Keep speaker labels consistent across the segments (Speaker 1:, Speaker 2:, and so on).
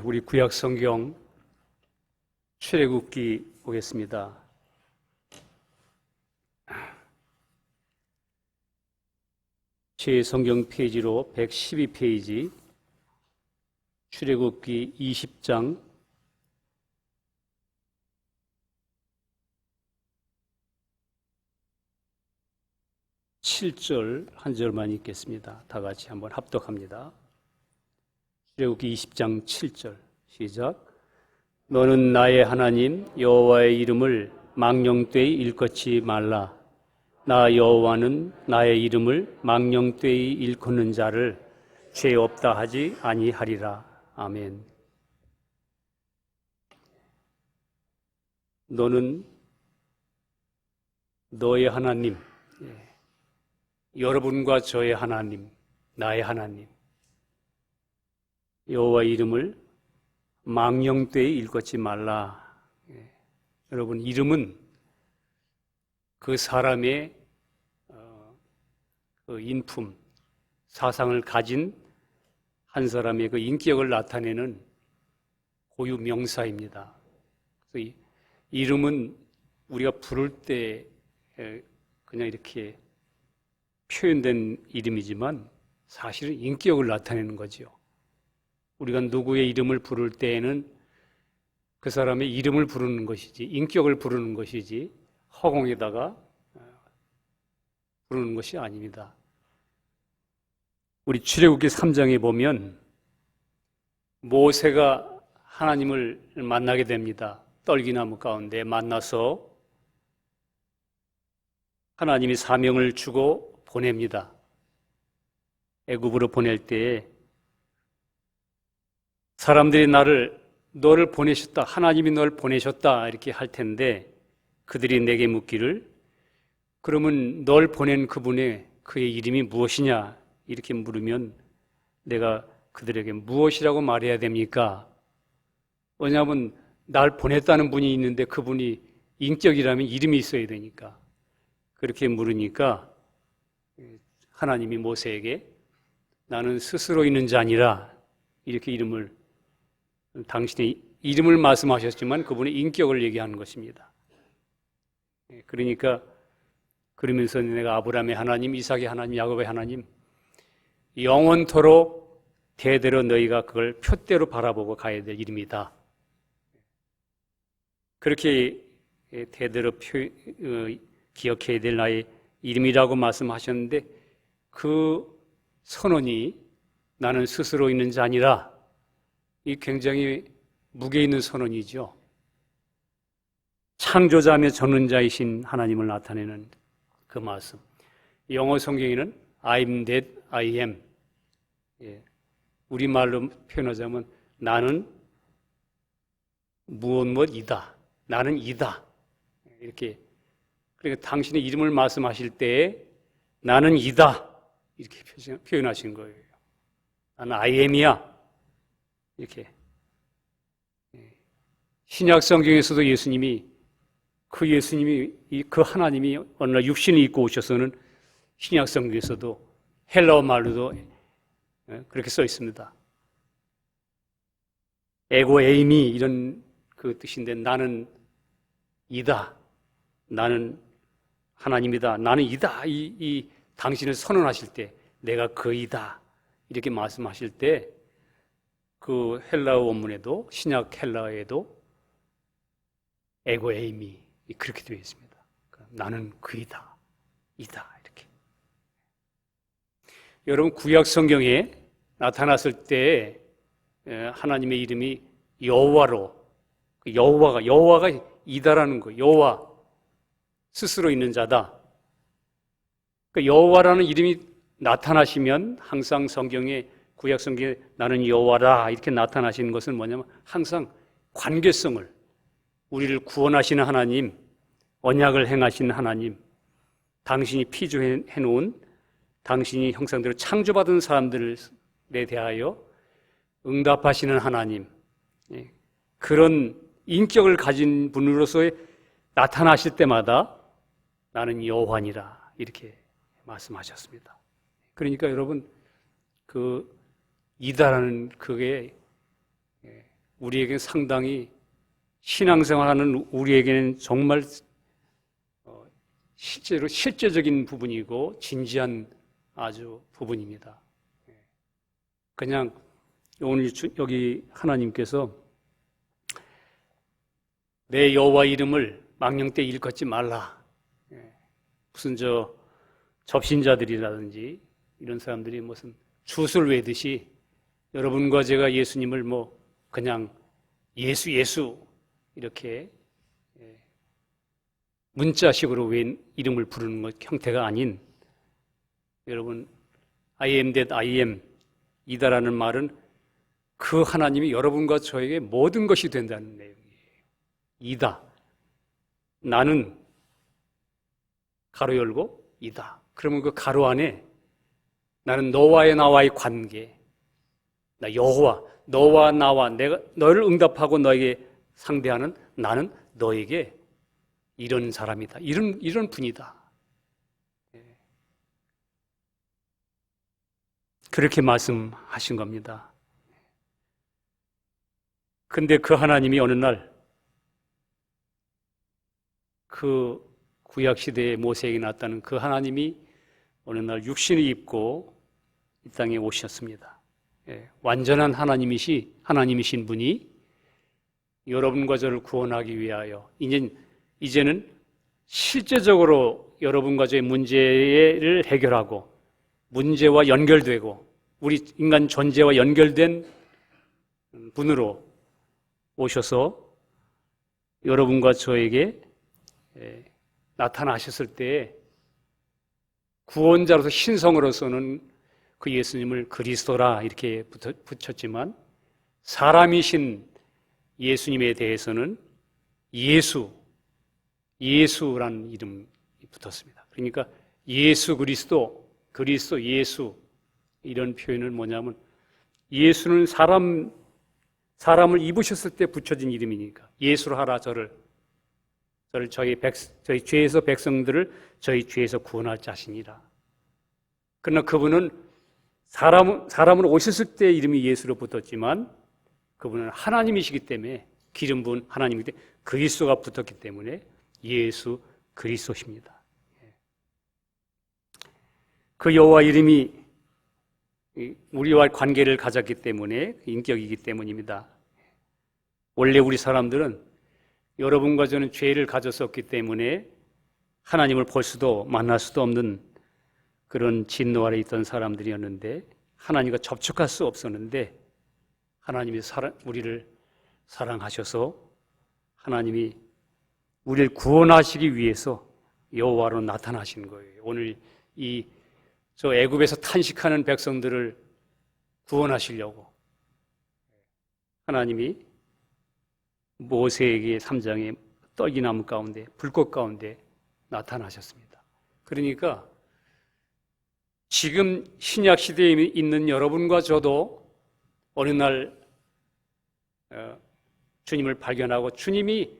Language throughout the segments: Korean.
Speaker 1: 우리 구약 성경 출애굽기 보겠습니다. 제 성경 페이지로 112페이지 출애굽기 20장 7절 한 절만 읽겠습니다. 다 같이 한번 합독합니다. 출애굽기 20장 7절 시작. 너는 나의 하나님 여호와의 이름을 망령되이 일컫지 말라. 나 여호와는 나의 이름을 망령되이 일컫는 자를 죄 없다 하지 아니하리라. 아멘. 너는 너의 하나님, 여러분과 저의 하나님, 나의 하나님 여호와의 이름을 망령되이 일컫지 말라. 여러분, 이름은 그 사람의 그 인품, 사상을 가진 한 사람의 그 인격을 나타내는 고유 명사입니다. 그래서 이름은 우리가 부를 때 그냥 이렇게 표현된 이름이지만 사실은 인격을 나타내는 거죠. 우리가 누구의 이름을 부를 때에는 그 사람의 이름을 부르는 것이지, 인격을 부르는 것이지 허공에다가 부르는 것이 아닙니다. 우리 출애굽기 3장에 보면 모세가 하나님을 만나게 됩니다. 떨기나무 가운데 만나서 하나님이 사명을 주고 보냅니다. 애굽으로 보낼 때에 사람들이 너를 보내셨다, 하나님이 널 보내셨다 이렇게 할 텐데 그들이 내게 묻기를 그러면 널 보낸 그의 이름이 무엇이냐 이렇게 물으면 내가 그들에게 무엇이라고 말해야 됩니까? 왜냐하면 날 보냈다는 분이 있는데 그분이 인격이라면 이름이 있어야 되니까 그렇게 물으니까 하나님이 모세에게 나는 스스로 있는 자 아니라 이렇게 당신의 이름을 말씀하셨지만 그분의 인격을 얘기하는 것입니다. 그러면서 내가 아브라함의 하나님, 이삭의 하나님, 야곱의 하나님 영원토록 대대로 너희가 그걸 표대로 바라보고 가야 될 이름이다. 그렇게 대대로 기억해야 될 나의 이름이라고 말씀하셨는데 그 선언이 나는 스스로 있는 자 아니라 이 굉장히 무게 있는 선언이죠. 창조자며 전능자이신 하나님을 나타내는 그 말씀. 영어 성경에는 I'm that I am. 우리말로 표현하자면 나는 무엇이다. 나는 이다. 이렇게. 그러니까 당신의 이름을 말씀하실 때에 나는 이다. 이렇게 표현하신 거예요. 나는 I am이야. 이렇게. 신약 성경에서도 그 하나님이 어느 날 육신을 입고 오셔서는 신약 성경에서도 헬라어 말로도 그렇게 써 있습니다. 에고 에이미 이런 그 뜻인데 나는 이다. 나는 하나님이다. 나는 이다. 이 당신을 선언하실 때 내가 그이다. 이렇게 말씀하실 때 그 헬라어 원문에도 신약 헬라어에도 에고 에이미 그렇게 되어 있습니다. 나는 그이다. 이다. 이렇게. 여러분 구약 성경에 나타났을 때 하나님의 이름이 여호와로 여호와가 이다라는 거. 여호와 스스로 있는 자다. 그러니까 여호와라는 이름이 나타나시면 항상 성경에 구약 성경에 나는 여호와라 이렇게 나타나시는 것은 뭐냐면 항상 관계성을 우리를 구원하시는 하나님, 언약을 행하시는 하나님, 당신이 피조해 놓은 당신이 형상대로 창조받은 사람들에 대하여 응답하시는 하나님, 그런 인격을 가진 분으로서의 나타나실 때마다 나는 여호와니라 이렇게 말씀하셨습니다. 그러니까 여러분 그 이다라는 그게 우리에게 상당히 신앙생활하는 우리에게는 정말 실제로 실제적인 부분이고 진지한 아주 부분입니다. 그냥 오늘 여기 하나님께서 내 여호와 이름을 망령 때 일컫지 말라. 무슨 접신자들이라든지 이런 사람들이 무슨 슛을 외듯이 여러분과 제가 예수님을 그냥 예수 이렇게 문자식으로 웬 이름을 부르는 것 형태가 아닌, 여러분 I am that I am 이다라는 말은 그 하나님이 여러분과 저에게 모든 것이 된다는 내용이에요. 이다. 나는 가로 열고 이다. 그러면 그 가로 안에 나는 나와의 관계, 나 여호와, 너와 나와 내가 너를 응답하고 너에게 상대하는 나는 너에게 이런 사람이다. 이런 분이다. 그렇게 말씀하신 겁니다. 근데 그 하나님이 어느 날 그 구약시대에 모세에게 나타난 그 하나님이 어느 날 육신을 입고 이 땅에 오셨습니다. 완전한 하나님이신 분이 여러분과 저를 구원하기 위하여 이제는 실제적으로 여러분과 저의 문제를 해결하고 문제와 연결되고 우리 인간 존재와 연결된 분으로 오셔서 여러분과 저에게 나타나셨을 때에 구원자로서 신성으로서는 그 예수님을 그리스도라 이렇게 붙였지만 사람이신 예수님에 대해서는 예수라는 이름이 붙었습니다. 그러니까 예수 그리스도 예수 이런 표현은 뭐냐면 예수는 사람을 입으셨을 때 붙여진 이름이니까 예수로 하라 저희 죄에서 백성들을 저희 죄에서 구원할 자신이라. 그러나 그분은 사람으로 오셨을 때 이름이 예수로 붙었지만 그분은 하나님이시기 때문에 기름 부은 하나님이기 때문에 그리스도가 붙었기 때문에 예수 그리스도십니다. 그 여호와 이름이 우리와 관계를 가졌기 때문에 인격이기 때문입니다. 원래 우리 사람들은 여러분과 저는 죄를 가졌었기 때문에 하나님을 볼 수도 만날 수도 없는 그런 진노 아래 있던 사람들이었는데 하나님과 접촉할 수 없었는데 하나님이 우리를 사랑하셔서 하나님이 우리를 구원하시기 위해서 여호와로 나타나신 거예요. 오늘 저 애굽에서 탄식하는 백성들을 구원하시려고 하나님이 모세에게 3장에 떨기나무 가운데 불꽃 가운데 나타나셨습니다. 그러니까 지금 신약 시대에 있는 여러분과 저도 어느 날 주님을 발견하고 주님이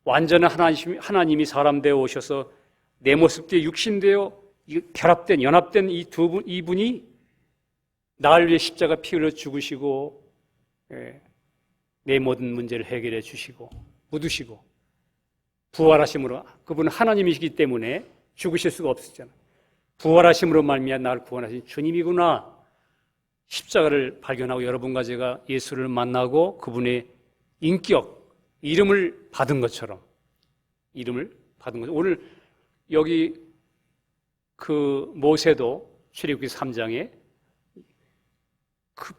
Speaker 1: 완전한 하나님이 사람 되어 오셔서 내 모습 되어 육신 되어 연합된 이분이 나를 위해 십자가 피 흘려 죽으시고 내 모든 문제를 해결해 주시고 묻으시고 부활하심으로 그분은 하나님이시기 때문에 죽으실 수가 없었잖아요. 부활하심으로 말미암아 나를 구원하신 주님이구나. 십자가를 발견하고 여러분과 제가 예수를 만나고 그분의 인격, 이름을 받은 것처럼 오늘 여기 그 모세도 출애굽기 3장에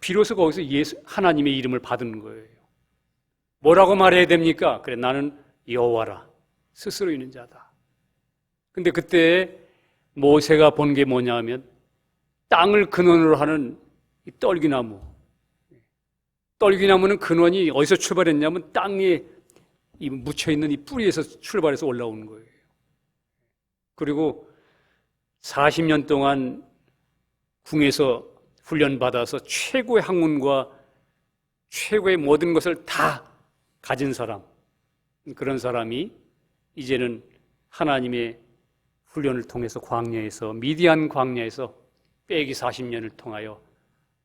Speaker 1: 비로소 거기서 하나님의 이름을 받은 거예요. 뭐라고 말해야 됩니까? 그래, 나는 여호와라. 스스로 있는 자다. 근데 그때 모세가 본 게 뭐냐 하면 땅을 근원으로 하는 이 떨기나무. 떨기나무는 근원이 어디서 출발했냐면 땅에 묻혀있는 이 뿌리에서 출발해서 올라오는 거예요. 그리고 40년 동안 궁에서 훈련받아서 최고의 학문과 최고의 모든 것을 다 가진 사람, 그런 사람이 이제는 하나님의 훈련을 통해서 광야에서 미디안 광야에서 빼기 40년을 통하여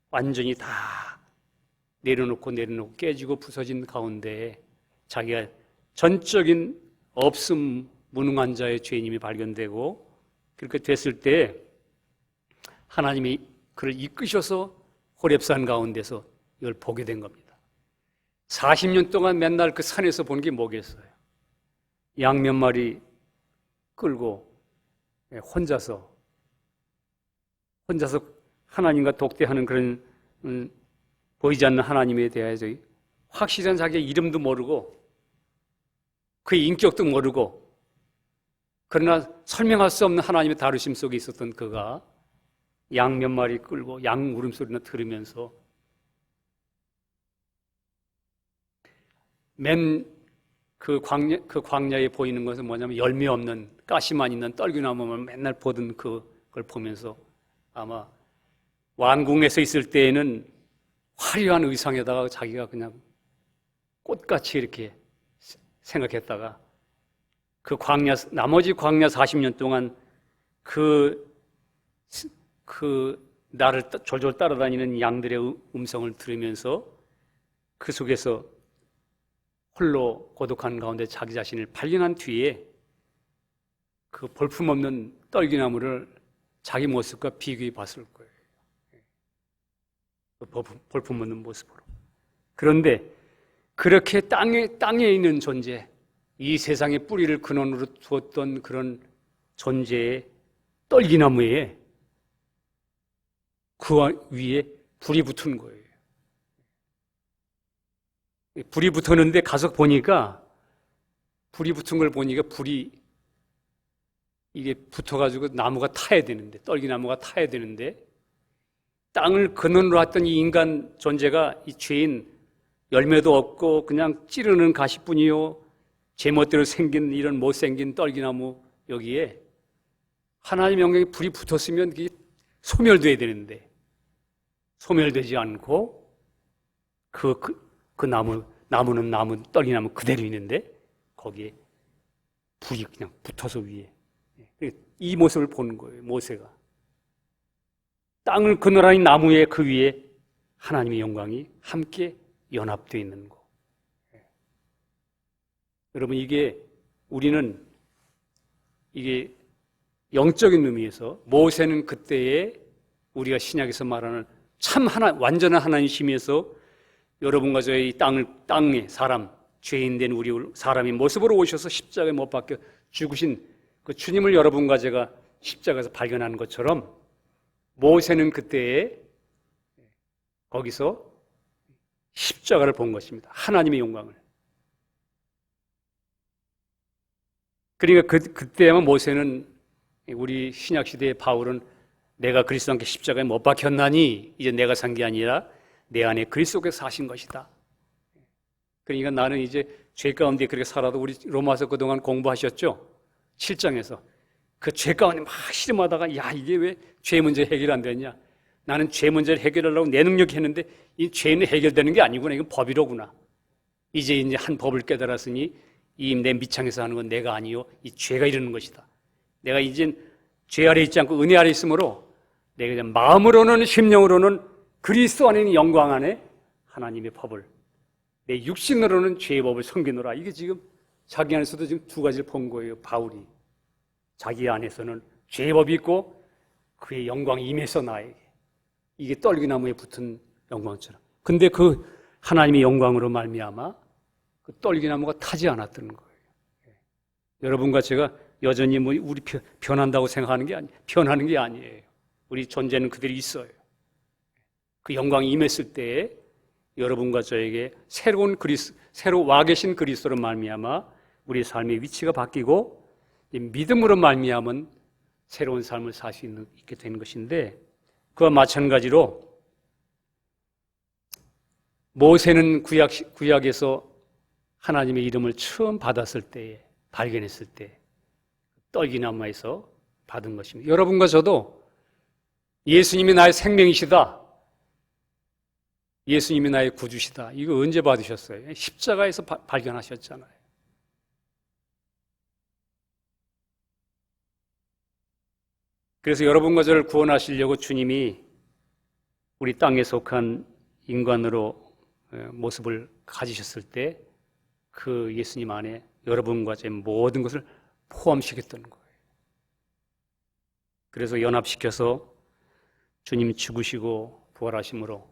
Speaker 1: 완전히 다 내려놓고 깨지고 부서진 가운데 자기가 전적인 없음 무능한 자의 죄인임이 발견되고, 그렇게 됐을 때 하나님이 그를 이끄셔서 호렙산 가운데서 이걸 보게 된 겁니다. 40년 동안 맨날 그 산에서 본 게 뭐겠어요? 양 몇 마리 끌고 혼자서 하나님과 독대하는 그런 보이지 않는 하나님에 대해서 확실한 자기의 이름도 모르고 그의 인격도 모르고, 그러나 설명할 수 없는 하나님의 다루심 속에 있었던 그가 양 몇 마리 끌고 양 울음소리나 들으면서 그 광야에 보이는 것은 뭐냐면 열매 없는 가시만 있는 떨기나무만 맨날 보던 그걸 보면서 아마 왕궁에서 있을 때에는 화려한 의상에다가 자기가 그냥 꽃같이 이렇게 생각했다가 나머지 광야 40년 동안 그 나를 졸졸 따라다니는 양들의 음성을 들으면서 그 속에서 홀로 고독한 가운데 자기 자신을 발견한 뒤에 그 볼품없는 떨기나무를 자기 모습과 비교해 봤을 거예요. 볼품없는 모습으로. 그런데 그렇게 땅에 있는 존재, 이 세상의 뿌리를 근원으로 두었던 그런 존재의 떨기나무에 그 위에 불이 붙은 거예요. 불이 붙었는데 가서 보니까 불이 붙은 걸 보니까 불이 이게 붙어가지고 나무가 타야 되는데, 떨기나무가 타야 되는데, 땅을 근원으로 했던 이 인간 존재가 이 죄인, 열매도 없고 그냥 찌르는 가시뿐이요, 제멋대로 생긴 이런 못생긴 떨기나무 여기에 하나님의 영광에 불이 붙었으면 그게 소멸돼야 되는데 소멸되지 않고 그 나무는 떨기나무 그대로 있는데 거기에 불이 그냥 붙어서 위에, 이 모습을 보는 거예요. 모세가 땅을 그늘하니 나무의 그 위에 하나님의 영광이 함께 연합되어 있는 거. 여러분, 우리는 이게 영적인 의미에서 모세는 그때에 우리가 신약에서 말하는 참 완전한 하나님이시면서 여러분과 저의 땅에 죄인된 우리 사람의 모습으로 오셔서 십자가에 못 박혀 죽으신 그 주님을 여러분과 제가 십자가에서 발견하는 것처럼, 모세는 그때에 거기서 십자가를 본 것입니다. 하나님의 영광을. 그러니까 그때만 모세는, 우리 신약 시대의 바울은 내가 그리스도와 함께 십자가에 못 박혔나니 이제 내가 산 게 아니라 내 안에 그리스도께서 사신 것이다. 그러니까 나는 이제 죄 가운데 그렇게 살아도, 우리 로마서 그동안 공부하셨죠? 7장에서 그 죄 가운데 막 씨름하다가 이게 왜 죄 문제 해결 안 되냐? 나는 죄 문제를 해결하려고 내 능력이 했는데 이 죄는 해결되는 게 아니구나. 이건 법이로구나. 이제 한 법을 깨달았으니 이 내 밑창에서 하는 건 내가 아니요, 이 죄가 이르는 것이다. 내가 이젠 죄 아래 있지 않고 은혜 아래 있으므로 내가 이제 마음으로는 심령으로는 그리스도 안에 있는 영광 안에 하나님의 법을, 내 육신으로는 죄의 법을 섬기노라. 이게 지금 자기 안에서도 지금 두 가지를 본 거예요. 바울이 자기 안에서는 죄의 법이 있고 그의 영광이 임해서 나에게, 이게 떨기나무에 붙은 영광처럼. 근데 그 하나님의 영광으로 말미암아 그 떨기나무가 타지 않았던 거예요. 여러분과 제가 여전히 우리 변한다고 생각하는 게 변하는 게 아니에요. 우리 존재는 그대로 있어요. 그 영광이 임했을 때에 여러분과 저에게 새로 와 계신 그리스도로 말미암아 우리의 삶의 위치가 바뀌고 믿음으로 말미암은 새로운 삶을 살 수 있게 되는 것인데, 그와 마찬가지로 모세는 구약에서 하나님의 이름을 처음 받았을 때에, 발견했을 때 떨기나무에서 받은 것입니다. 여러분과 저도 예수님이 나의 생명이시다, 예수님이 나의 구주시다, 이거 언제 받으셨어요? 십자가에서 발견하셨잖아요. 그래서 여러분과 저를 구원하시려고 주님이 우리 땅에 속한 인간으로 모습을 가지셨을 때 그 예수님 안에 여러분과 제 모든 것을 포함시켰던 거예요. 그래서 연합시켜서 주님 죽으시고 부활하심으로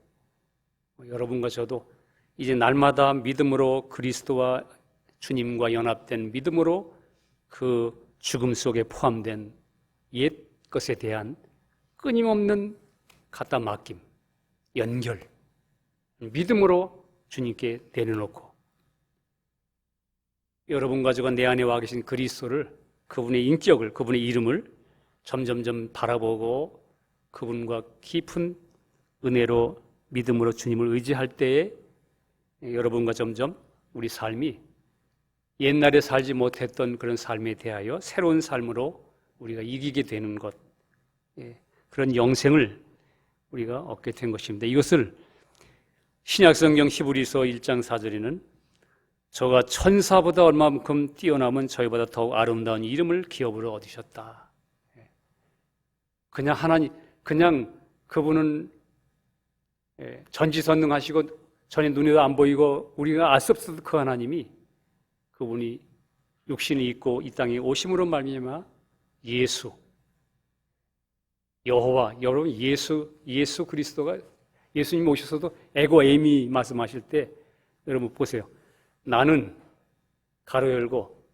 Speaker 1: 여러분과 저도 이제 날마다 믿음으로 그리스도와 주님과 연합된 믿음으로 그 죽음 속에 포함된 옛 것에 대한 끊임없는 갖다 맡김, 연결, 믿음으로 주님께 내려놓고 여러분과 저가 내 안에 와 계신 그리스도를, 그분의 인격을, 그분의 이름을 점점점 바라보고 그분과 깊은 은혜로 믿음으로 주님을 의지할 때에 여러분과 점점 우리 삶이 옛날에 살지 못했던 그런 삶에 대하여 새로운 삶으로 우리가 이기게 되는 것, 그런 영생을 우리가 얻게 된 것입니다. 이것을 신약성경 히브리서 1장 4절에는 저가 천사보다 얼마만큼 뛰어나면 저희보다 더욱 아름다운 이름을 기업으로 얻으셨다. 그냥 하나님, 그냥 그분은 전지전능하시고 전에 눈에도 안 보이고 우리가 알 수 없었던 그 하나님이, 그분이 육신이 있고 이 땅에 오심으로 말미암아 예수, 여호와, 여러분 예수 그리스도가, 예수님 오셔서도 에고 에이미 말씀하실 때 여러분 보세요. 나는 가로 열고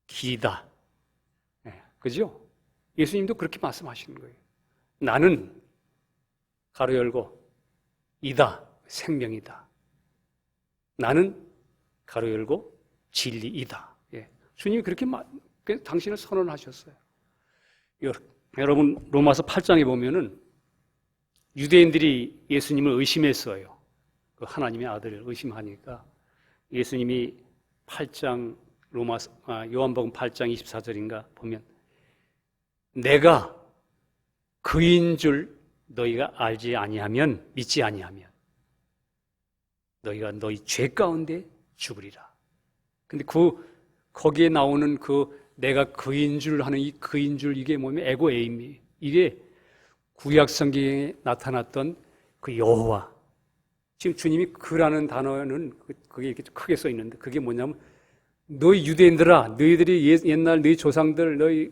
Speaker 1: 길이다. 그죠? 예수님도 그렇게 말씀하시는 거예요. 나는 가로 열고 이다, 생명이다. 나는 가로 열고 진리이다. 주님이 그렇게 당신을 선언하셨어요. 여러분 로마서 8장에 보면은 유대인들이 예수님을 의심했어요. 그 하나님의 아들을 의심하니까 예수님이 8장 요한복음 8장 24절인가 보면 내가 그인 줄 너희가 알지 아니하면, 믿지 아니하면 너희가 너희 죄 가운데 죽으리라. 근데 거기에 나오는 내가 그인 줄 하는 이 그인 줄, 이게 뭐냐면 에고 에이미, 이게 구약 성경에 나타났던 그 여호와. 지금 주님이 그라는 단어는 그게 이렇게 크게 써 있는데 그게 뭐냐면 너희 유대인들아, 너희들이 옛날 너희 조상들 너희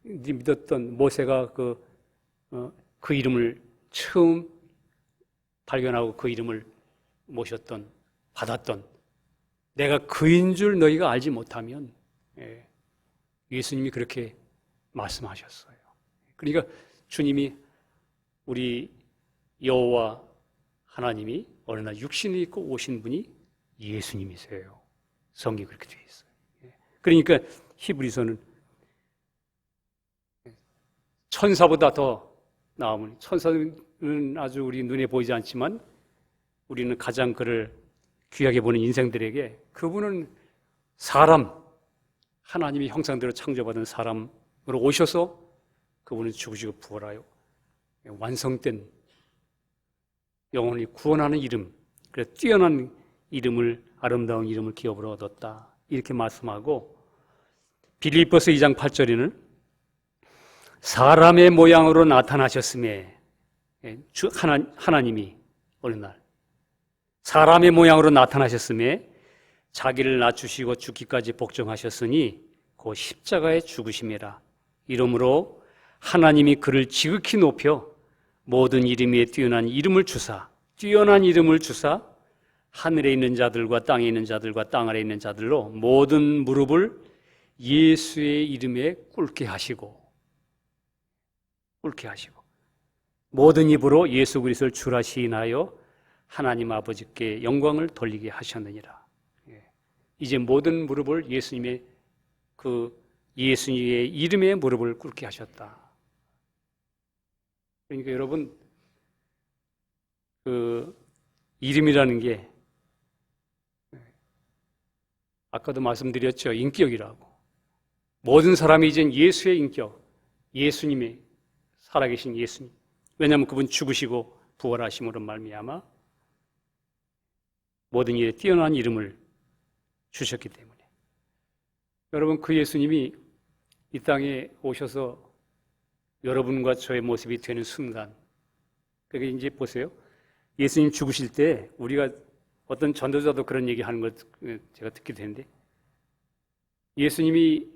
Speaker 1: 믿었던 모세가 그 이름을 처음 발견하고 그 이름을 모셨던, 받았던 내가 그인 줄 너희가 알지 못하면, 예수님이 그렇게 말씀하셨어요. 그러니까 주님이 우리 여호와 하나님이 어느 날 육신이 있고 오신 분이 예수님이세요. 성경이 그렇게 되어 있어요. 그러니까 히브리서는 천사보다 더 나으면, 천사는 아주 우리 눈에 보이지 않지만 우리는 가장 그를 귀하게 보는 인생들에게 그분은 사람, 하나님의 형상대로 창조받은 사람으로 오셔서 그분은 죽으시고 부활하여 완성된 영혼이 구원하는 이름, 그래서 뛰어난 이름을, 아름다운 이름을 기업으로 얻었다, 이렇게 말씀하고, 빌립보서 2장 8절에는 사람의 모양으로 나타나셨음에, 하나님이 어느 날 사람의 모양으로 나타나셨음에 자기를 낮추시고 죽기까지 복종하셨으니 그 십자가의 죽으심이라. 이러므로 하나님이 그를 지극히 높여 모든 이름 위에 뛰어난 이름을 주사 하늘에 있는 자들과 땅에 있는 자들과 땅 아래에 있는 자들로 모든 무릎을 예수의 이름에 꿇게 하시고 모든 입으로 예수 그리스도를 주라 시인하여 하나님 아버지께 영광을 돌리게 하셨느니라. 이제 모든 무릎을 예수님의 이름의 무릎을 꿇게 하셨다. 그러니까 여러분, 이름이라는 게 아까도 말씀드렸죠. 인격이라고. 모든 사람이 이젠 예수의 인격, 예수님의, 살아계신 예수님. 왜냐하면 그분 죽으시고 부활하심으로 말미암아 모든 일에 뛰어난 이름을 주셨기 때문에. 여러분, 그 예수님이 이 땅에 오셔서 여러분과 저의 모습이 되는 순간, 그게 이제 보세요. 예수님 죽으실 때 우리가 어떤 전도자도 그런 얘기하는 걸 제가 듣게 되는데, 예수님이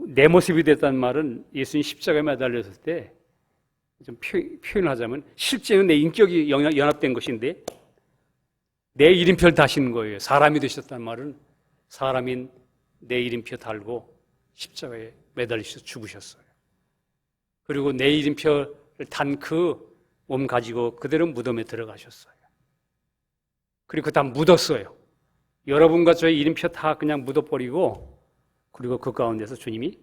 Speaker 1: 내 모습이 됐다는 말은 예수님 십자가에 매달렸을 때 좀 표현을 하자면 실제는 내 인격이 연합된 것인데 내 이름표를 다시는 거예요. 사람이 되셨다는 말은 사람인 내 이름표 달고 십자가에 매달리셔서 죽으셨어요. 그리고 내 이름표를 단 그 몸 가지고 그대로 무덤에 들어가셨어요. 그리고 다 묻었어요. 여러분과 저의 이름표 다 그냥 묻어버리고, 그리고 그 가운데서 주님이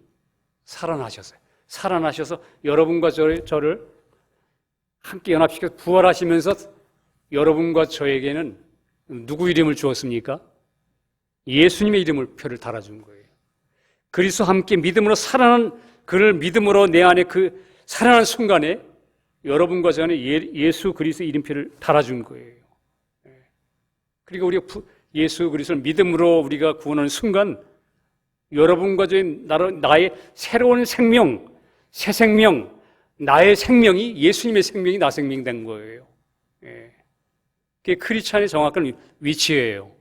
Speaker 1: 살아나셨어요. 살아나셔서 여러분과 저를 함께 연합시켜서 부활하시면서 여러분과 저에게는 누구 이름을 주었습니까? 예수님의 이름을 표를 달아준 거예요. 그리스도와 함께 믿음으로 살아난, 그를 믿음으로 내 안에 그 살아난 순간에 여러분과 저 안에 예수 그리스도의 이름표를 달아준 거예요. 그리고 우리가 예수 그리스도를 믿음으로 우리가 구원하는 순간 여러분과 저의 나의 새로운 생명, 새 생명, 나의 생명이 예수님의 생명이 나 생명이 된 거예요. 그게 크리스찬의 정확한 위치예요.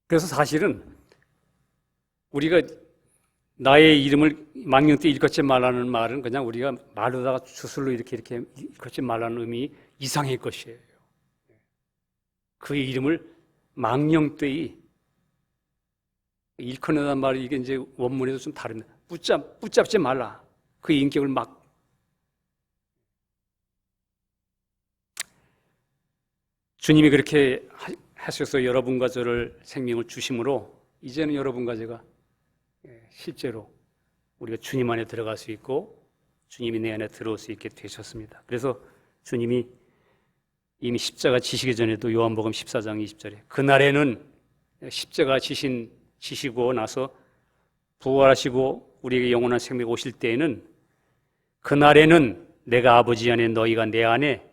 Speaker 1: 그래서 사실은 우리가 나의 이름을 망령되이 일컫지 말라는 말은 그냥 우리가 말로다가 주술로 이렇게 일컫지 말라는 의미 이상의 것이에요. 그의 이름을 망령되이 일컫는다는 말이 이게 이제 원문에도 좀 다릅니다. 붙잡지 말라. 그의 인격을 막. 주님이 그렇게 하셔서 여러분과 저를 생명을 주심으로 이제는 여러분과 제가 실제로 우리가 주님 안에 들어갈 수 있고 주님이 내 안에 들어올 수 있게 되셨습니다. 그래서 주님이 이미 십자가 지시기 전에도 요한복음 14장 20절에 그날에는 십자가 지시고 나서 부활하시고 우리에게 영원한 생명이 오실 때에는 그날에는 내가 아버지 안에 너희가 내 안에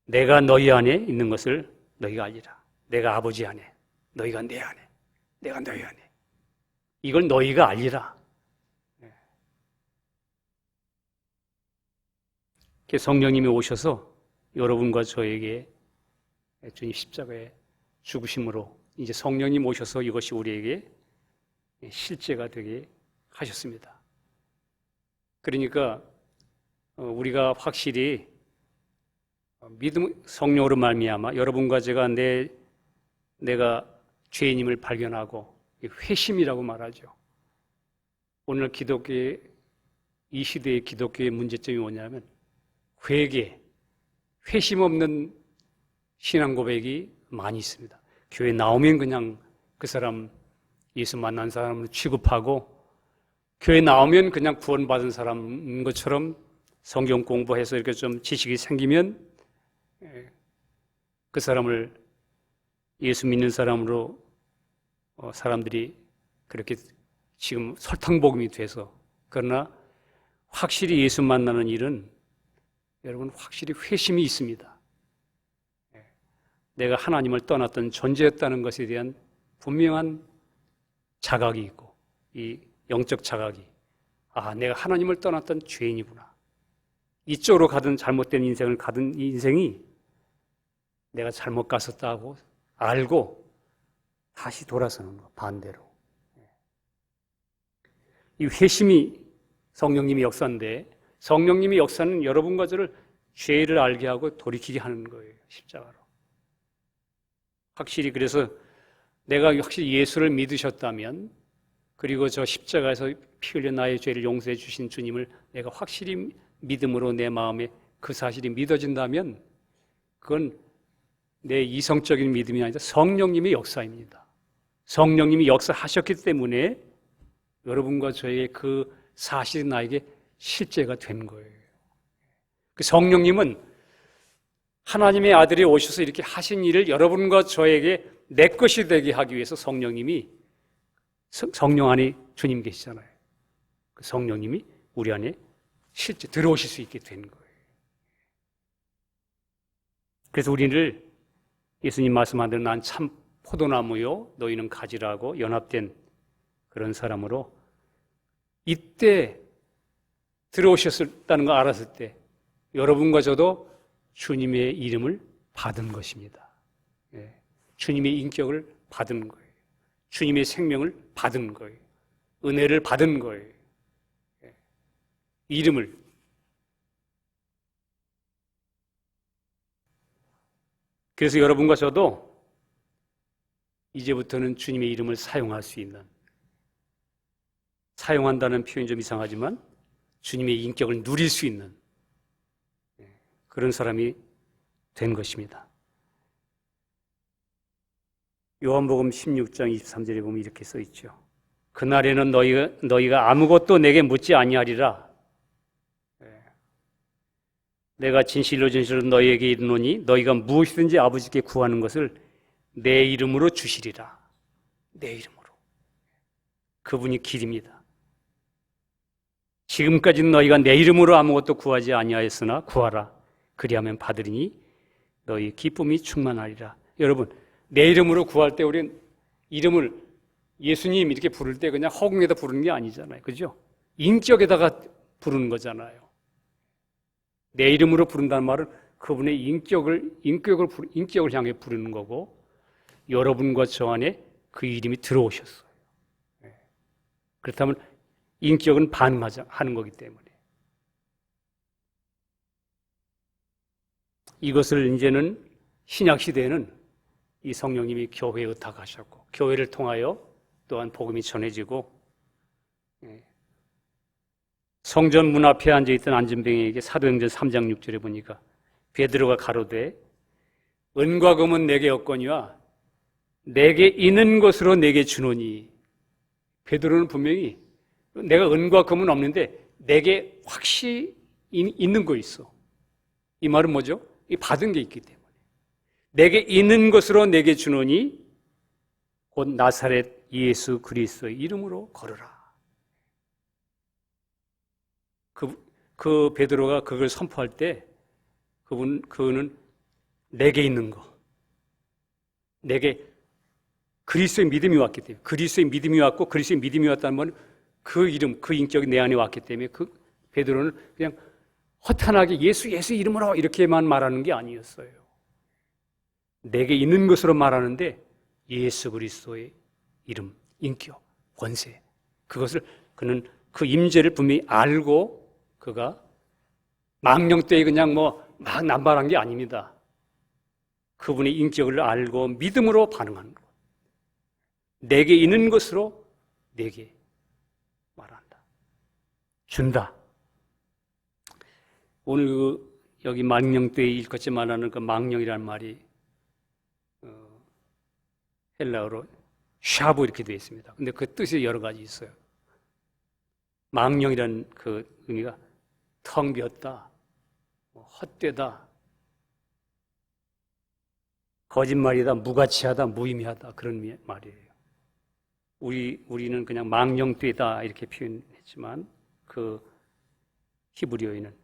Speaker 1: 내가 너희 안에 있는 것을 너희가 알리라. 내가 아버지 안에 너희가 내 안에 내가 너희 안에 이걸 너희가 알리라. 성령님이 오셔서 여러분과 저에게 주님 십자가의 죽으심으로 이제 성령님 오셔서 이것이 우리에게 실제가 되게 하셨습니다. 그러니까 우리가 확실히 믿음 성령으로 말미암아 여러분과 제가 내가 죄인임을 발견하고 회심이라고 말하죠. 오늘 기독교의 이 시대의 기독교의 문제점이 뭐냐면 회심 없는 신앙 고백이 많이 있습니다. 교회 나오면 그냥 그 사람 예수 만난 사람으로 취급하고 교회 나오면 그냥 구원받은 사람인 것처럼 성경 공부해서 이렇게 좀 지식이 생기면 그 사람을 예수 믿는 사람으로 사람들이 그렇게 지금 설탕복음이 돼서, 그러나 확실히 예수 만나는 일은 여러분 확실히 회심이 있습니다. 내가 하나님을 떠났던 존재였다는 것에 대한 분명한 자각이 있고 이 영적 자각이 내가 하나님을 떠났던 죄인이구나. 이쪽으로 가든 잘못된 인생을 가든 이 인생이 내가 잘못 갔었다고 알고 다시 돌아서는 거 반대로. 이 회심이 성령님이 역사인데 성령님이 역사는 여러분과 저를 죄를 알게 하고 돌이키게 하는 거예요. 십자가로. 확실히 그래서 내가 확실히 예수를 믿으셨다면 그리고 저 십자가에서 피 흘려 나의 죄를 용서해 주신 주님을 내가 확실히 믿음으로 내 마음에 그 사실이 믿어진다면 그건 내 이성적인 믿음이 아니라 성령님의 역사입니다. 성령님이 역사하셨기 때문에 여러분과 저의 그 사실이 나에게 실제가 된 거예요. 그 성령님은 하나님의 아들이 오셔서 이렇게 하신 일을 여러분과 저에게 내 것이 되게 하기 위해서 성령님이 성령 안에 주님 계시잖아요. 그 성령님이 우리 안에 실제 들어오실 수 있게 된 거예요. 그래서 우리를 예수님 말씀한 대로 난 참 포도나무요 너희는 가지라고 연합된 그런 사람으로 이때 들어오셨다는 걸 알았을 때 여러분과 저도 주님의 이름을 받은 것입니다. 예. 주님의 인격을 받은 거예요. 주님의 생명을 받은 거예요. 은혜를 받은 거예요. 예. 이름을. 그래서 여러분과 저도 이제부터는 주님의 이름을 사용할 수 있는, 사용한다는 표현이 좀 이상하지만 주님의 인격을 누릴 수 있는 그런 사람이 된 것입니다. 요한복음 16장 23절에 보면 이렇게 써 있죠. 그날에는 너희가 아무것도 내게 묻지 아니하리라. 내가 진실로 너희에게 이르노니 너희가 무엇이든지 아버지께 구하는 것을 내 이름으로 주시리라. 내 이름으로. 그분이 길입니다. 지금까지는 너희가 내 이름으로 아무것도 구하지 아니하였으나 구하라. 그리하면 받으리니 너희 기쁨이 충만하리라. 여러분, 내 이름으로 구할 때 우리는 이름을 예수님 이렇게 부를 때 그냥 허공에다 부르는 게 아니잖아요. 그죠? 인격에다가 부르는 거잖아요. 내 이름으로 부른다는 말은 그분의 인격을 향해 부르는 거고, 여러분과 저 안에 그 이름이 들어오셨어요. 그렇다면 인격은 반응하는 거기 때문에. 이것을 이제는 신약 시대에는 이 성령님이 교회에 의탁하셨고, 교회를 통하여 또한 복음이 전해지고, 성전 문 앞에 앉아있던 안진뱅이에게 사도행전 3장 6절에 보니까 베드로가 가로되 은과 금은 내게 없거니와 내게 있는 것으로 내게 주노니. 베드로는 분명히 내가 은과 금은 없는데 내게 확실히 있는 거 있어. 이 말은 뭐죠? 이 받은 게 있기 때문에. 내게 있는 것으로 내게 주노니 곧 나사렛 예수 그리스도의 이름으로 걸으라. 그 베드로가 그걸 선포할 때 그는 내게 있는 거, 내게 그리스도의 믿음이 왔기 때문에, 그리스도의 믿음이 왔고 그리스도의 믿음이 왔다는 건 그 이름, 그 인격이 내 안에 왔기 때문에 그 베드로는 그냥 허탄하게 예수 이름으로 이렇게만 말하는 게 아니었어요. 내게 있는 것으로 말하는데 예수 그리스도의 이름, 인격, 권세, 그것을 그는 그 임재를 분명히 알고 그가 망령되이 그냥 막 남발한 게 아닙니다. 그분의 인격을 알고 믿음으로 반응하는 것. 내게 있는 것으로 내게 말한다. 준다. 오늘 여기 망령되이 일컫지 말라는 그 망령이라는 말이 헬라어로 샤브 이렇게 되어 있습니다. 근데 그 뜻이 여러 가지 있어요. 망령이라는 그 의미가 텅 비었다, 헛되다, 거짓말이다, 무가치하다, 무의미하다, 그런 말이에요. 우리는 그냥 망령되다 이렇게 표현했지만 그 히브리어에는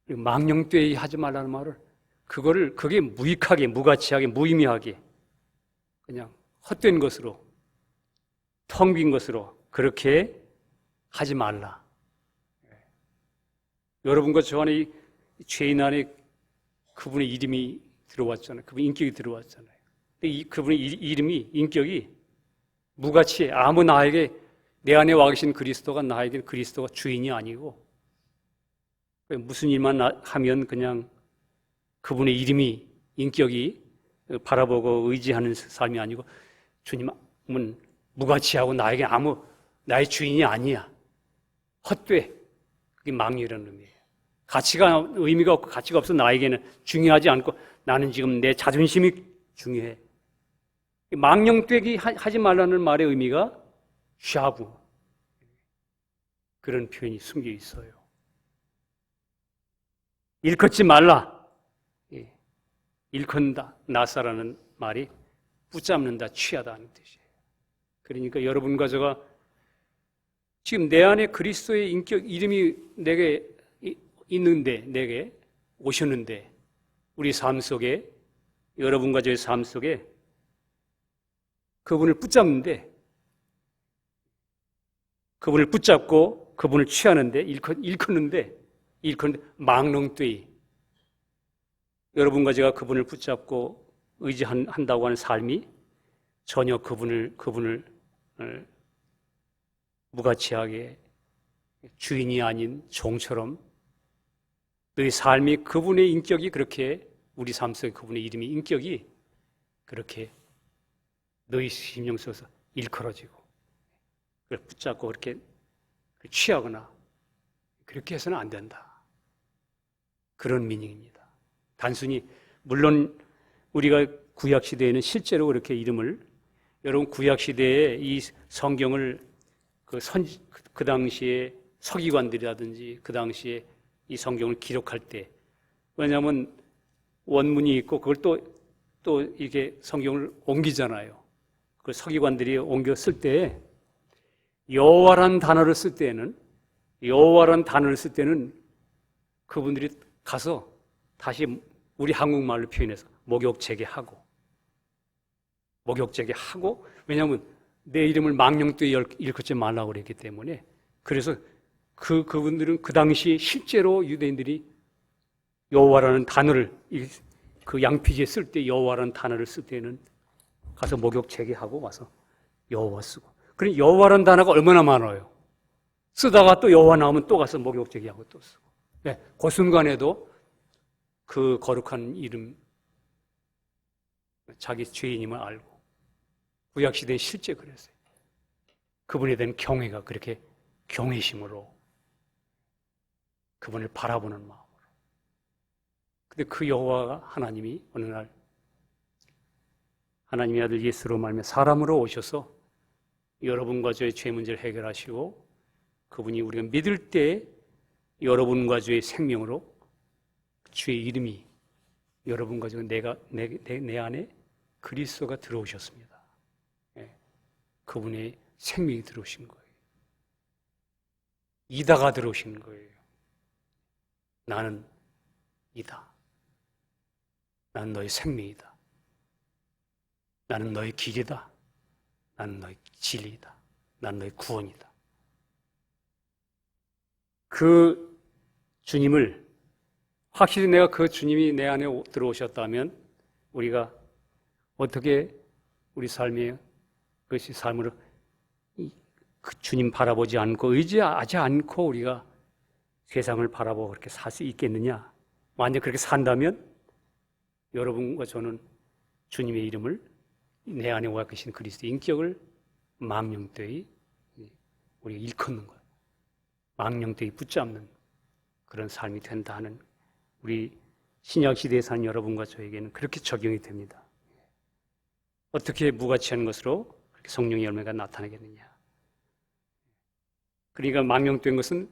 Speaker 1: 망령되이 하지 말라는 말을 그게 무익하게, 무가치하게, 무의미하게 그냥 헛된 것으로, 텅 빈 것으로 그렇게 하지 말라. 여러분과 저 안에 죄인 안에 그분의 이름이 들어왔잖아요. 그분의 인격이 들어왔잖아요. 근데 그분의 이름이, 인격이 무가치해. 아무 나에게 내 안에 와 계신 그리스도가 나에게 그리스도가 주인이 아니고, 무슨 일만 하면 그냥 그분의 이름이, 인격이 바라보고 의지하는 삶이 아니고, 주님은 무가치하고 나에게 나의 주인이 아니야. 헛돼. 그게 망령이라는 의미예요. 의미가 없고 가치가 없어 나에게는 중요하지 않고 나는 지금 내 자존심이 중요해. 망령되기 하지 말라는 말의 의미가 샤브, 그런 표현이 숨겨 있어요. 일컫지 말라. 일컨다, 나사라는 말이 붙잡는다, 취하다 하는 뜻이에요. 그러니까 여러분과 제가 지금 내 안에 그리스도의 인격, 이름이 내게 있는데, 내게 오셨는데, 우리 삶 속에, 여러분과 저의 삶 속에 그분을 붙잡는데, 그분을 붙잡고 그분을 취하는데 일컫는데 망령되이 여러분과 제가 그분을 붙잡고 의지한다고 하는 삶이 전혀 그분을 무가치하게 주인이 아닌 종처럼 너희 삶이 그분의 인격이 그렇게 우리 삶 속에 그분의 이름이 인격이 그렇게 너희 심령 속에서 일컬어지고 그걸 붙잡고 그렇게 취하거나 그렇게 해서는 안 된다. 그런 미닝입니다. 단순히 물론 우리가 구약 시대에는 실제로 그렇게 이름을 여러분 구약 시대에 이 성경을 그 당시에 서기관들이라든지 그 당시에 이 성경을 기록할 때 왜냐하면 원문이 있고 그걸 또 이게 성경을 옮기잖아요. 그 서기관들이 옮겨 쓸 때 여호와라는 단어를 쓸 때는 그분들이 가서 다시 우리 한국말로 표현해서 목욕제게하고 왜냐하면 내 이름을 망령되이 일컫지 말라고 그랬기 때문에 그래서 그분들은 그 당시 실제로 유대인들이 여호와라는 단어를 그 양피지에 쓸 때 여호와라는 단어를 쓸 때는 가서 목욕제게하고 와서 여호와 쓰고 그럼 여호와라는 단어가 얼마나 많아요. 쓰다가 또 여호와 나오면 또 가서 목욕제기하고 또 쓰고 네, 그 순간에도 그 거룩한 이름 자기 죄인임을 알고 구약시대에 실제 그랬어요. 그분에 대한 경외가 그렇게 경외심으로 그분을 바라보는 마음으로 근데 그 여호와가 하나님이 어느 날 하나님의 아들 예수로 말미암아 사람으로 오셔서 여러분과 저의 죄 문제를 해결하시고 그분이 우리가 믿을 때 여러분과 저의 생명으로 주의 이름이 여러분과 저 내 안에 그리스도가 들어오셨습니다. 네. 그분의 생명이 들어오신 거예요. 이다가 들어오신 거예요. 나는 이다. 나는 너의 생명이다. 나는 너의 길이다. 나는 너의 진리이다. 나는 너의 구원이다. 그 주님을 확실히 내가 그 주님이 내 안에 들어오셨다면 우리가 어떻게 우리 삶에 그것이 삶으로 그 주님 바라보지 않고 의지하지 않고 우리가 세상을 바라보고 그렇게 살 수 있겠느냐? 만약 그렇게 산다면 여러분과 저는 주님의 이름을 내 안에 와 계신 그리스도의 인격을 망령되이 우리가 일컫는 거예요. 망령되이 붙잡는 그런 삶이 된다 하는 우리 신약시대에 사는 여러분과 저에게는 그렇게 적용이 됩니다. 어떻게 무가치한 것으로 그렇게 성령의 열매가 나타나겠느냐. 그러니까 망령된 것은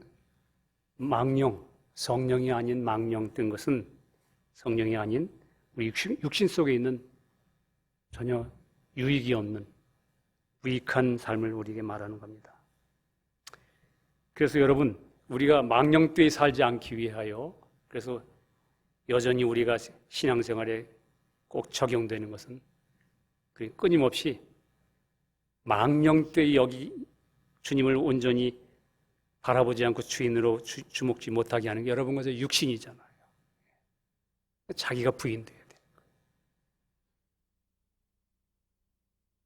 Speaker 1: 성령이 아닌 망령된 것은 성령이 아닌 우리 육신 속에 있는 전혀 유익이 없는 무익한 삶을 우리에게 말하는 겁니다. 그래서 여러분 우리가 망령되이 살지 않기 위하여 그래서 여전히 우리가 신앙생활에 꼭 적용되는 것은 끊임없이 망령되이 여기 주님을 온전히 바라보지 않고 주인으로 주목지 못하게 하는 게 여러분과 저 육신이잖아요. 자기가 부인돼야 돼요.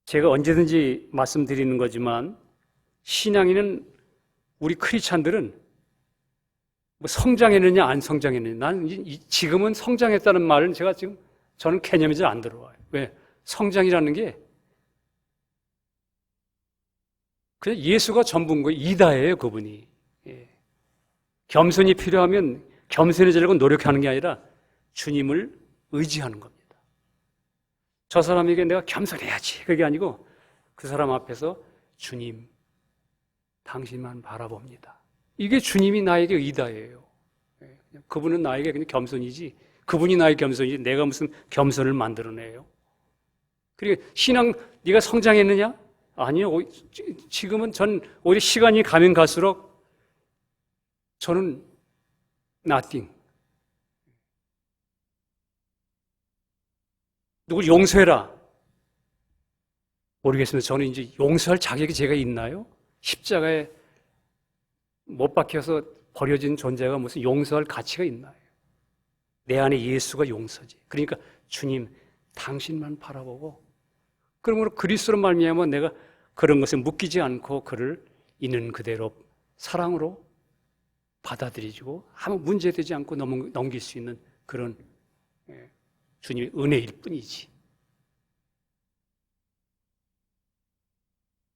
Speaker 1: 제가 언제든지 말씀드리는 거지만 신앙인은 우리 크리스찬들은 뭐 성장했느냐 안 성장했느냐 난 지금은 성장했다는 말은 저는 개념이 잘 안 들어와요. 왜? 성장이라는 게 그냥 예수가 전부인 거예요. 이다예요, 그분이. 예. 겸손이 필요하면 겸손해지려고 노력하는 게 아니라 주님을 의지하는 겁니다. 저 사람에게 내가 겸손해야지. 그게 아니고 그 사람 앞에서 주님, 당신만 바라봅니다. 이게 주님이 나에게 이다예요. 예. 그분은 나에게 그냥 겸손이지, 그분이 나의 겸손이지 내가 무슨 겸손을 만들어내요. 그리고 신앙, 네가 성장했느냐? 아니요. 지금은 전 오히려 시간이 가면 갈수록 저는 nothing. 누굴 용서해라. 모르겠습니다. 저는 이제 용서할 자격이 제가 있나요? 십자가에 못 박혀서 버려진 존재가 무슨 용서할 가치가 있나요? 내 안에 예수가 용서지. 그러니까 주님, 당신만 바라보고, 그러므로 그리스도로 말미암아 내가 그런 것에 묶이지 않고 그를 있는 그대로 사랑으로 받아들이고 아무 문제되지 않고 넘길 수 있는 그런 주님의 은혜일 뿐이지.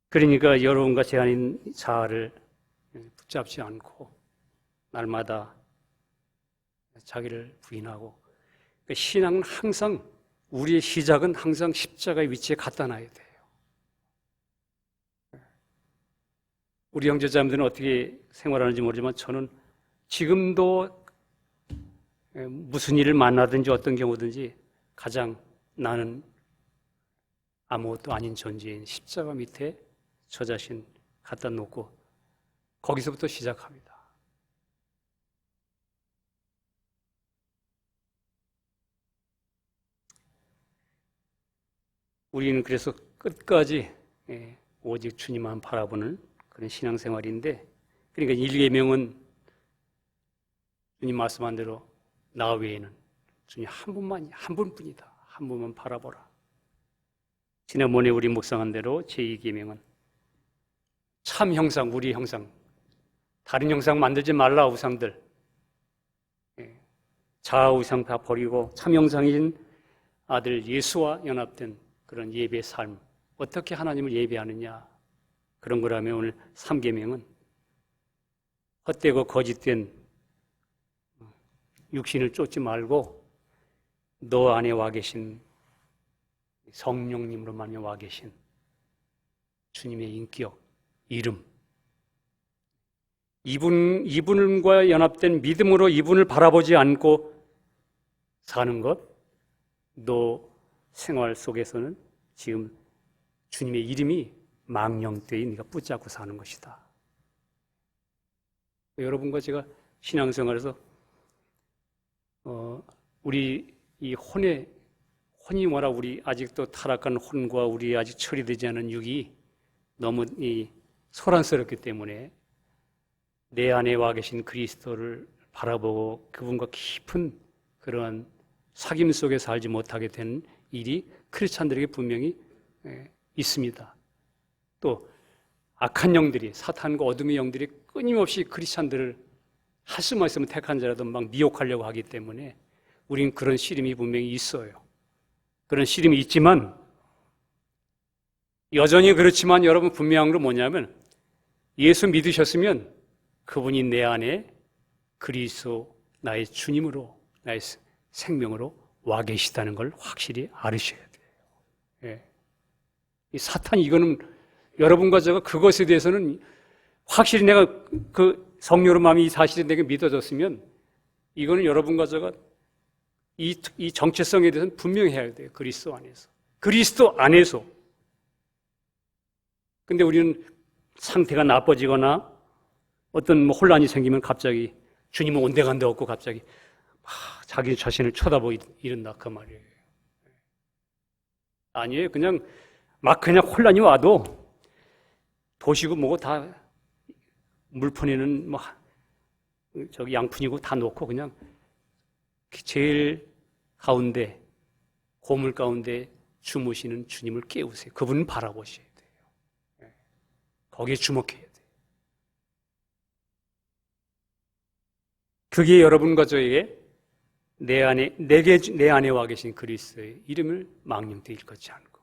Speaker 1: 그러니까 여러분과 제 안인 자아를 붙잡지 않고 날마다 자기를 부인하고, 신앙은 항상, 우리의 시작은 항상 십자가의 위치에 갖다 놔야 돼요. 우리 형제자매들은 어떻게 생활하는지 모르지만 저는 지금도 무슨 일을 만나든지 어떤 경우든지 가장 나는 아무것도 아닌 존재인 십자가 밑에 저 자신 갖다 놓고 거기서부터 시작합니다. 우리는 그래서 끝까지 오직 주님만 바라보는 그런 신앙생활인데, 그러니까 1계명은 주님 말씀한 대로 나 외에는 주님 한 분뿐이다. 한 분만 바라보라. 지난번에 우리 묵상한 대로 제2계명은 참 형상, 우리 형상, 다른 형상 만들지 말라. 우상들, 자아 우상 다 버리고 참 형상인 아들 예수와 연합된 그런 예배 삶, 어떻게 하나님을 예배하느냐, 그런 거라면 오늘 3계명은 헛되고 거짓된 육신을 쫓지 말고 너 안에 와 계신 성령님으로 만나 와 계신 주님의 인격, 이름, 이분과 연합된 믿음으로 이분을 바라보지 않고 사는 것, 너 생활 속에서는 지금 주님의 이름이 망령되이 네가 붙잡고 사는 것이다. 여러분과 제가 신앙생활에서 우리 이 혼이 뭐라, 우리 아직도 타락한 혼과 우리 아직 처리되지 않은 육이 너무 소란스럽기 때문에 내 안에 와 계신 그리스도를 바라보고 그분과 깊은 그런 사귐 속에 살지 못하게 된 일이 크리스찬들에게 분명히 있습니다. 또 악한 영들이, 사탄과 어둠의 영들이 끊임없이 크리스찬들을 할 수만 있으면 택한 자라도 막 미혹하려고 하기 때문에 우린 그런 시름이 분명히 있어요. 그런 시름이 있지만, 여전히 그렇지만 여러분 분명한 건 뭐냐면, 예수 믿으셨으면 그분이 내 안에 그리스도 나의 주님으로, 나의 생명으로 와 계시다는 걸 확실히 알으셔야 돼요. 예. 이 사탄, 이거는 여러분과 제가 그것에 대해서는 확실히 내가 그 성령의 마음이 이 사실이 내게 믿어졌으면 이거는 여러분과 제가 이 정체성에 대해서는 분명히 해야 돼요. 그리스도 안에서. 그리스도 안에서. 근데 우리는 상태가 나빠지거나 어떤 혼란이 생기면 갑자기 주님은 온데간데 없고 갑자기 자기 자신을 쳐다보고 이른다 그 말이에요. 아니에요. 그냥 혼란이 와도 도시고 뭐고 다 물폰에는 저기 양푼이고 다 놓고 그냥 제일 가운데, 고물 가운데 주무시는 주님을 깨우세요. 그분을 바라보셔야 돼요. 거기에 주목해야 돼요. 그게 여러분과 저에게 내 안에 와 계신 그리스도의 이름을 망령되이 일컫지 않고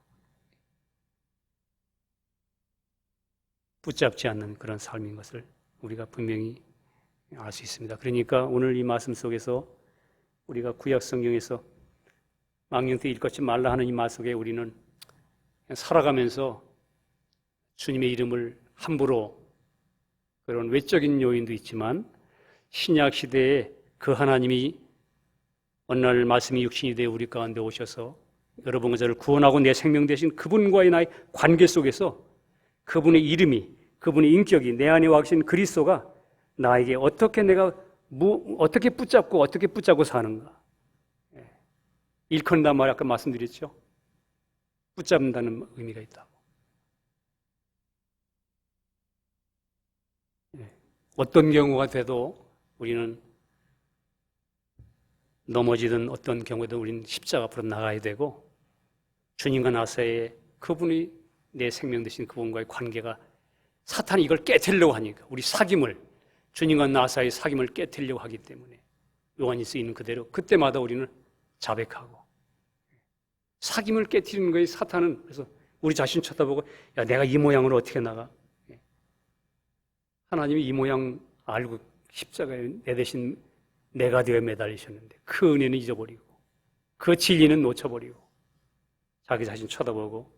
Speaker 1: 붙잡지 않는 그런 삶인 것을 우리가 분명히 알 수 있습니다. 그러니까 오늘 이 말씀 속에서 우리가 구약 성경에서 망령되이 일컫지 말라 하는 이 말 속에 우리는 살아가면서 주님의 이름을 함부로, 그런 외적인 요인도 있지만 신약 시대에 그 하나님이 어느 날 말씀이 육신이 되어 우리 가운데 오셔서 여러분과 저를 구원하고 내 생명 되신 그분과의 나의 관계 속에서 그분의 이름이, 그분의 인격이, 내 안에 와 계신 그리스도가 나에게 어떻게 어떻게 붙잡고 사는가. 일컫는단 말 아까 말씀드렸죠. 붙잡는다는 의미가 있다고. 어떤 경우가 돼도 우리는 넘어지든 어떤 경우에도 우리는 십자가 앞으로 나가야 되고 주님과 나 사이에 그분이 내 생명 되신 그분과의 관계가 사탄이 이걸 깨트리려고 하니까 우리 사귐을 주님과 나 사이의 사귐을 깨트리려고 하기 때문에 요한일서 있는 그대로 그때마다 우리는 자백하고 사귐을 깨트리는 거에 사탄은 그래서 우리 자신 쳐다보고 야 내가 이 모양으로 어떻게 나가? 하나님이 이 모양 알고 십자가에 내 대신 내가 되어 매달리셨는데 그 은혜는 잊어버리고 그 진리는 놓쳐버리고 자기 자신 쳐다보고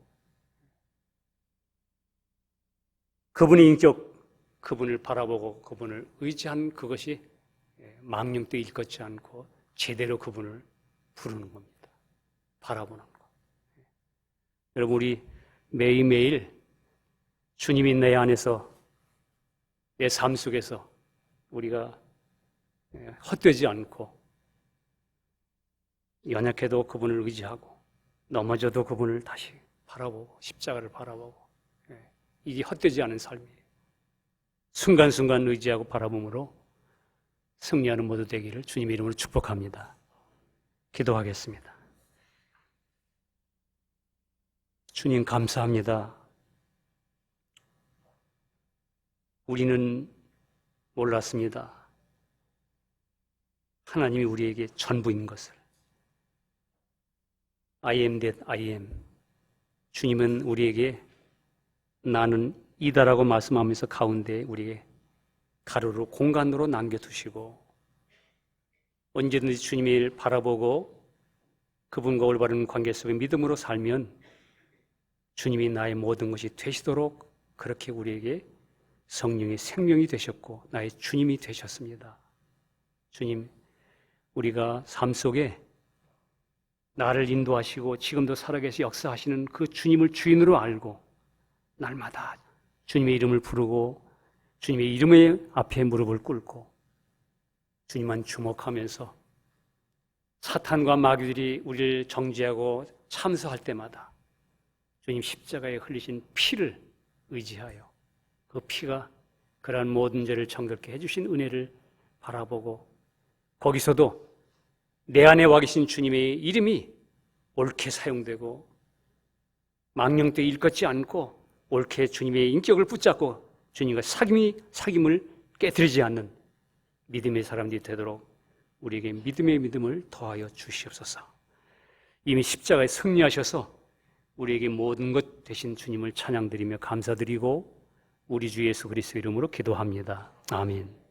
Speaker 1: 그분의 인격, 그분을 바라보고 그분을 의지한 그것이 망령 때 일것지 않고 제대로 그분을 부르는 겁니다. 바라보는 것. 여러분 우리 매일매일 주님이 내 안에서 내 삶 속에서 우리가 헛되지 않고 연약해도 그분을 의지하고 넘어져도 그분을 다시 바라보고 십자가를 바라보고 이게 헛되지 않은 삶이에요. 순간순간 의지하고 바라봄으로 승리하는 모두 되기를 주님의 이름으로 축복합니다. 기도하겠습니다. 주님 감사합니다. 우리는 몰랐습니다. 하나님이 우리에게 전부인 것을. I am that I am. 주님은 우리에게 나는 이다라고 말씀하면서 가운데 우리에게 가로로 공간으로 남겨두시고 언제든지 주님의 일 바라보고 그분과 올바른 관계 속에 믿음으로 살면 주님이 나의 모든 것이 되시도록 그렇게 우리에게 성령의 생명이 되셨고 나의 주님이 되셨습니다. 주님, 우리가 삶 속에 나를 인도하시고 지금도 살아계시 역사하시는 그 주님을 주인으로 알고 날마다 주님의 이름을 부르고 주님의 이름의 앞에 무릎을 꿇고 주님만 주목하면서 사탄과 마귀들이 우리를 정죄하고 참소할 때마다 주님 십자가에 흘리신 피를 의지하여 그 피가 그러한 모든 죄를 정결케 해주신 은혜를 바라보고 거기서도 내 안에 와 계신 주님의 이름이 옳게 사용되고 망령되이 일컫지 않고 옳게 주님의 인격을 붙잡고 주님과 사귐을 깨뜨리지 않는 믿음의 사람들이 되도록 우리에게 믿음의 믿음을 더하여 주시옵소서. 이미 십자가에 승리하셔서 우리에게 모든 것 되신 주님을 찬양드리며 감사드리고 우리 주 예수 그리스도의 이름으로 기도합니다. 아멘.